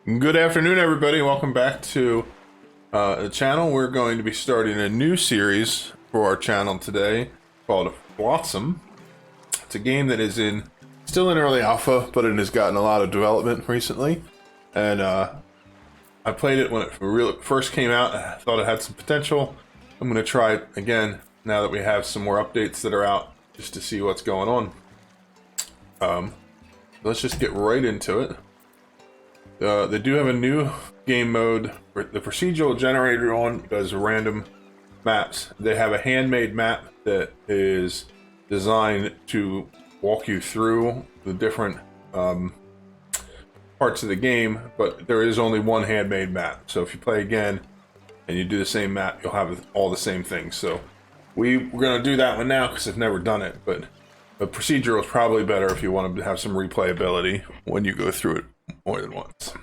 Good afternoon, everybody. Welcome back to the channel. We're going to be starting a new series for our channel today called Flotsam. It's a game that is still in early alpha, but it has gotten a lot of development recently. And I played it when it first came out. I thought it had some potential. I'm going to try it again now that we have some more updates that are out, just to see what's going on. Let's just get right into it. They do have a new game mode. The procedural generator one does random maps. They have a handmade map that is designed to walk you through the different parts of the game, but there is only one handmade map. So if you play again and you do the same map, you'll have all the same things. So we're going to do that one now because I've never done it, but the procedural is probably better if you want to have some replayability when you go through it more than once.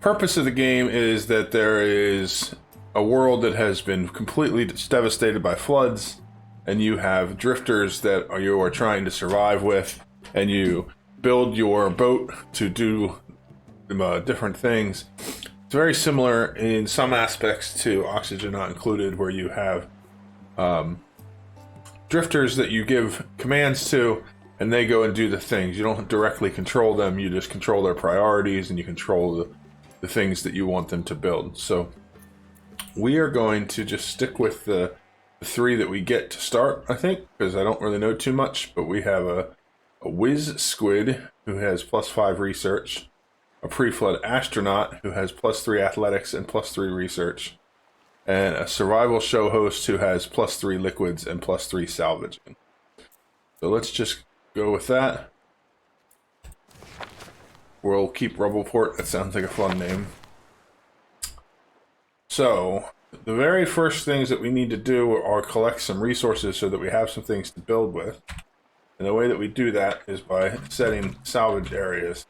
Purpose of the game is that there is a world that has been completely devastated by floods, and you have drifters that you are trying to survive with, and you build your boat to do different things. It's very similar in some aspects to Oxygen Not Included, where you have drifters that you give commands to, and they go and do the things. You don't directly control them, you just control their priorities, and you control the things that you want them to build. So we are going to just stick with the three that we get to start, I think, because I don't really know too much, but we have a whiz squid who has +5 research, a pre-flood astronaut who has +3 athletics and +3 research, and a survival show host who has +3 liquids and +3 salvaging. So let's just go with that. We'll keep Rubbleport. That sounds like a fun name. So the very first things that we need to do are collect some resources so that we have some things to build with. And the way that we do that is by setting salvage areas.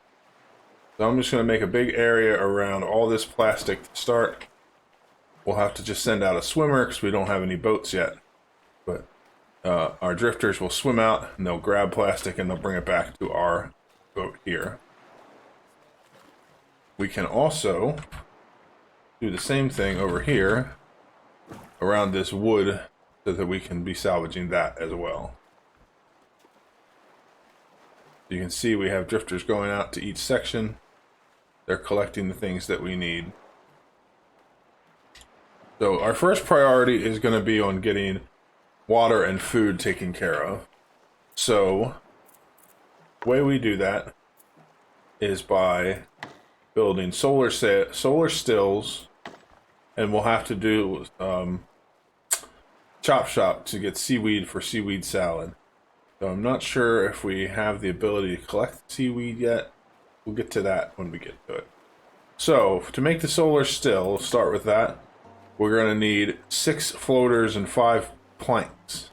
So I'm just going to make a big area around all this plastic to start. We'll have to just send out a swimmer because we don't have any boats yet. But our drifters will swim out and they'll grab plastic and they'll bring it back to our boat here. We can also do the same thing over here around this wood so that we can be salvaging that as well. You can see we have drifters going out to each section. They're collecting the things that we need. So our first priority is going to be on getting water and food taken care of. So the way we do that is by building solar stills, and we'll have to do chop shop to get seaweed for seaweed salad. So I'm not sure if we have the ability to collect seaweed yet. We'll get to that when we get to it. So to make the solar still, we'll start with that. We're going to need 6 floaters and 5 planks,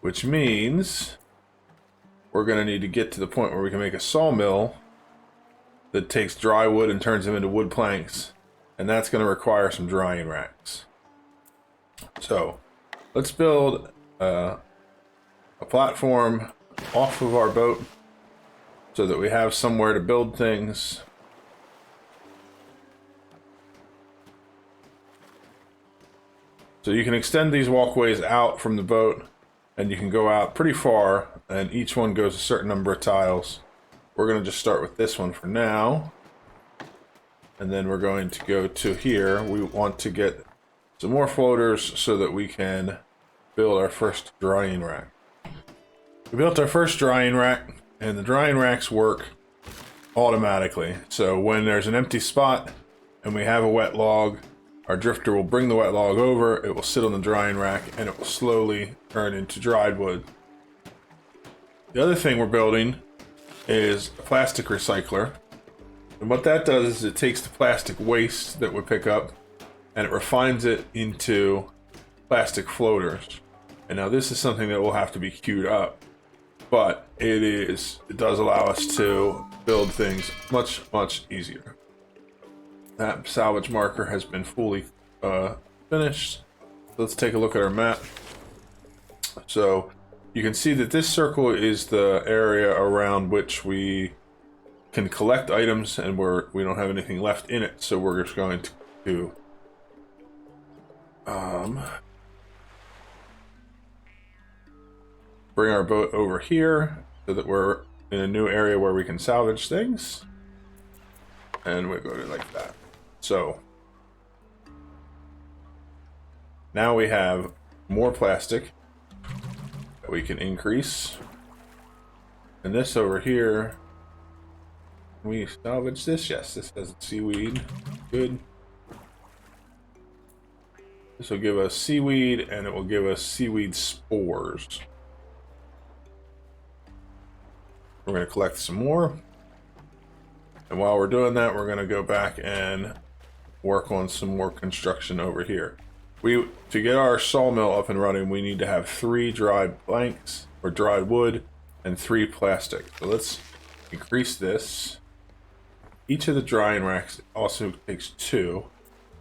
which means we're going to need to get to the point where we can make a sawmill that takes dry wood and turns them into wood planks, and that's going to require some drying racks. So let's build a platform off of our boat so that we have somewhere to build things. So you can extend these walkways out from the boat, and you can go out pretty far, and each one goes a certain number of tiles. We're going to just start with this one for now, and then we're going to go to here. We want to get some more floaters so that we can build our first drying rack. We built our first drying rack, and the drying racks work automatically. So when there's an empty spot and we have a wet log, our drifter will bring the wet log over, it will sit on the drying rack, and it will slowly turn into dried wood. The other thing we're building is a plastic recycler. And what that does is it takes the plastic waste that we pick up and it refines it into plastic floaters. And now this is something that will have to be queued up, but it does allow us to build things much easier. That salvage marker has been fully finished. Let's take a look at our map. So you can see that this circle is the area around which we can collect items, and we don't have anything left in it, so we're just going to bring our boat over here so that we're in a new area where we can salvage things, and we go to like that. So now we have more plastic that we can increase, and this over here, can we salvage this? Yes, this has seaweed. Good. This will give us seaweed, and it will give us seaweed spores. We're going to collect some more. And while we're doing that, we're going to go back and work on some more construction over here. To get our sawmill up and running, we need to have 3 dried planks, or dried wood, and 3 plastic. So let's increase this. Each of the drying racks also takes 2.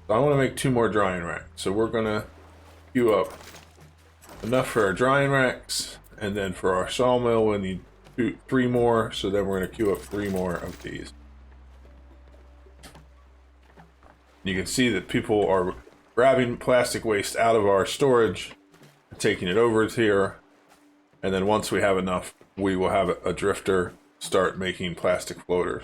So I want to make 2 more drying racks. So we're going to queue up enough for our drying racks, and then for our sawmill we need 3 more, so then we're going to queue up 3 more of these. You can see that people are grabbing plastic waste out of our storage, taking it over here, and then once we have enough, we will have a drifter start making plastic floaters.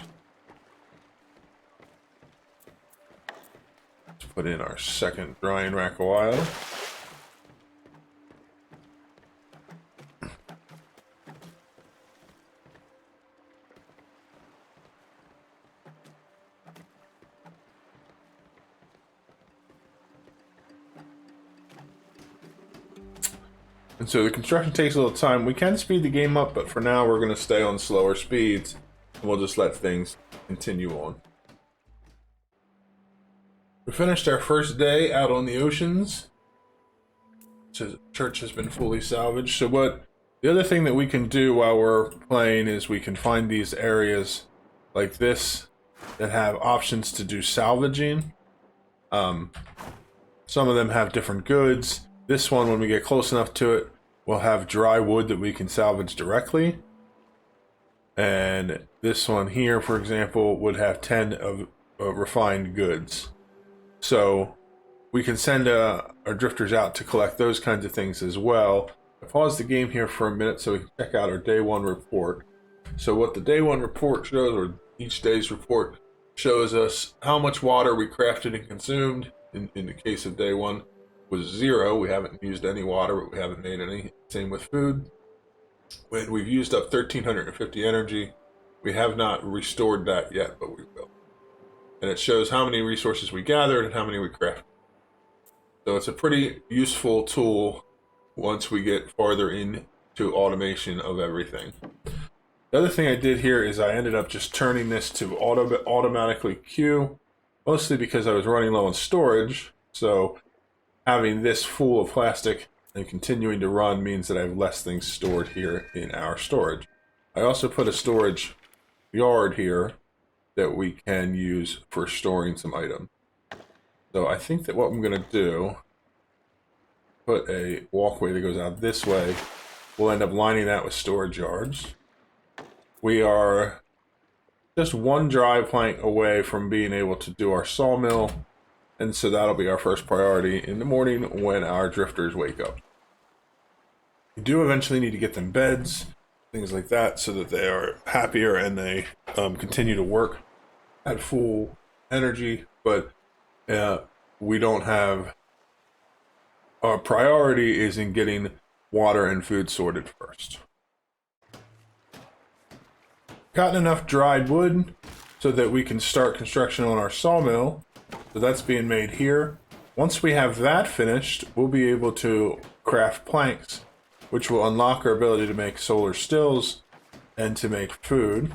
Let's put in our second drying rack a while. And so the construction takes a little time. We can speed the game up, but for now we're going to stay on slower speeds, and we'll just let things continue on. We finished our first day out on the oceans. So church has been fully salvaged. So the other thing that we can do while we're playing is we can find these areas like this that have options to do salvaging. Some of them have different goods. This one, when we get close enough to it, will have dry wood that we can salvage directly. And this one here, for example, would have 10 of refined goods. So we can send our drifters out to collect those kinds of things as well. I paused the game here for a minute so we can check out our day 1 report. So what the day 1 report shows, or each day's report, shows us how much water we crafted and consumed. In the case of day 1, was 0. We haven't used any water, but we haven't made any. Same with food. When we've used up 1,350 energy, we have not restored that yet, but we will. And it shows how many resources we gathered and how many we crafted. So it's a pretty useful tool once we get farther into automation of everything. The other thing I did here is I ended up just turning this to automatically queue, mostly because I was running low on storage. So having this full of plastic and continuing to run means that I have less things stored here in our storage. I also put a storage yard here that we can use for storing some items. So I think that what I'm going to do, put a walkway that goes out this way. We'll end up lining that with storage yards. We are just 1 dry plank away from being able to do our sawmill. And so that'll be our first priority in the morning when our drifters wake up. We do eventually need to get them beds, things like that, so that they are happier and they continue to work at full energy. But we don't have... Our priority is in getting water and food sorted first. Gotten enough dried wood so that we can start construction on our sawmill. So that's being made here. Once we have that finished, we'll be able to craft planks, which will unlock our ability to make solar stills and to make food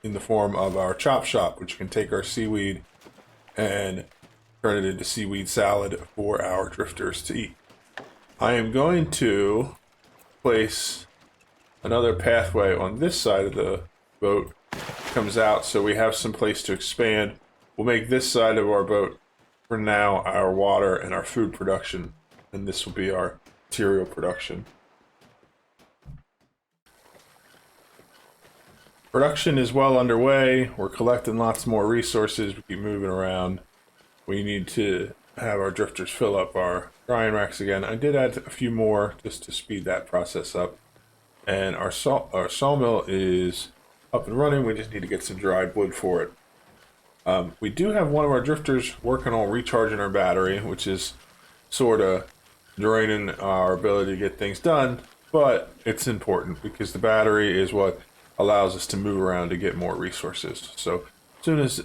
in the form of our chop shop, which can take our seaweed and turn it into seaweed salad for our drifters to eat. I am going to place another pathway on this side of the boat. Comes out so we have some place to expand. We'll make this side of our boat for now our water and our food production, and this will be our material production. Production is well underway. We're collecting lots more resources. We keep moving around. We need to have our drifters fill up our drying racks again. I did add a few more just to speed that process up. And our sawmill is up and running. We just need to get some dried wood for it. We do have one of our drifters working on recharging our battery, which is sort of draining our ability to get things done, but it's important because the battery is what allows us to move around to get more resources. So as soon as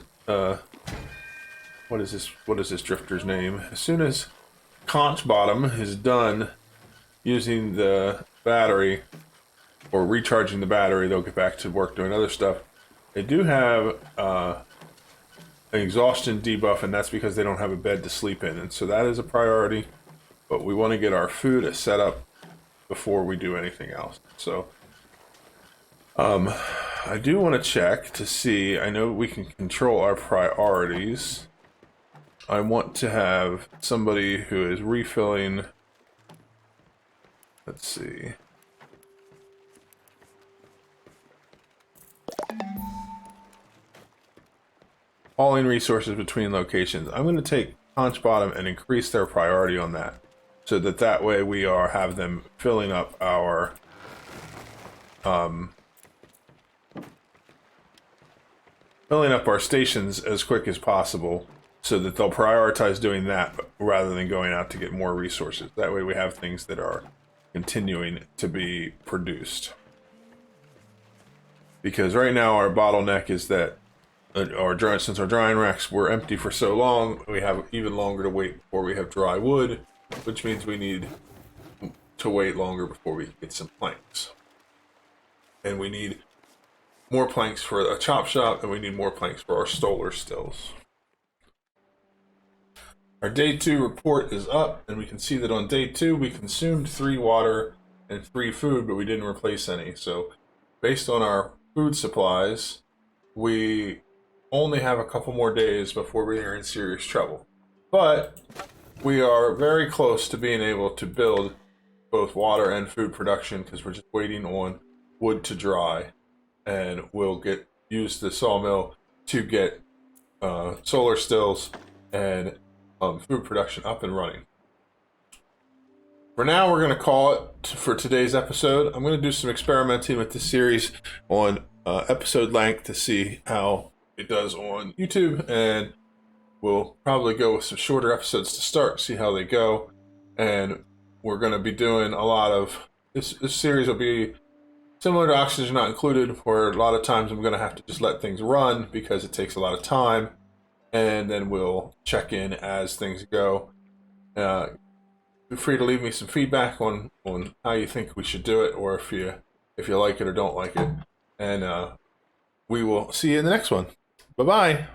what is this drifter's name? As soon as Conch Bottom is done using the battery or recharging the battery, they'll get back to work doing other stuff. They do have an exhaustion debuff, and that's because they don't have a bed to sleep in, and so that is a priority. But we want to get our food set up before we do anything else. So I do want to check to see. I know we can control our priorities. I want to have somebody who is refilling. Let's see. Hauling resources between locations. I'm going to take Conch Bottom and increase their priority on that, so that way we have them filling up our stations as quick as possible, so that they'll prioritize doing that rather than going out to get more resources. That way we have things that are continuing to be produced. Because right now our bottleneck is that since our drying racks were empty for so long, we have even longer to wait before we have dry wood, which means we need to wait longer before we get some planks. And we need more planks for a chop shop, and we need more planks for our stolar stills. Our day 2 report is up, and we can see that on day 2 we consumed 3 water and 3 food, but we didn't replace any. So based on our food supplies, we only have a couple more days before we are in serious trouble. But we are very close to being able to build both water and food production, because we're just waiting on wood to dry, and we'll use the sawmill to get solar stills and food production up and running. For now, we're going to call it for today's episode. I'm going to do some experimenting with this series on episode length to see how it does on YouTube, and we'll probably go with some shorter episodes to start, see how they go. And we're going to be doing a lot of this series will be similar to Oxygen Not Included, where a lot of times I'm going to have to just let things run because it takes a lot of time, and then we'll check in as things go. Feel free to leave me some feedback on how you think we should do it, or if you like it or don't like it. And we will see you in the next one. Bye-bye.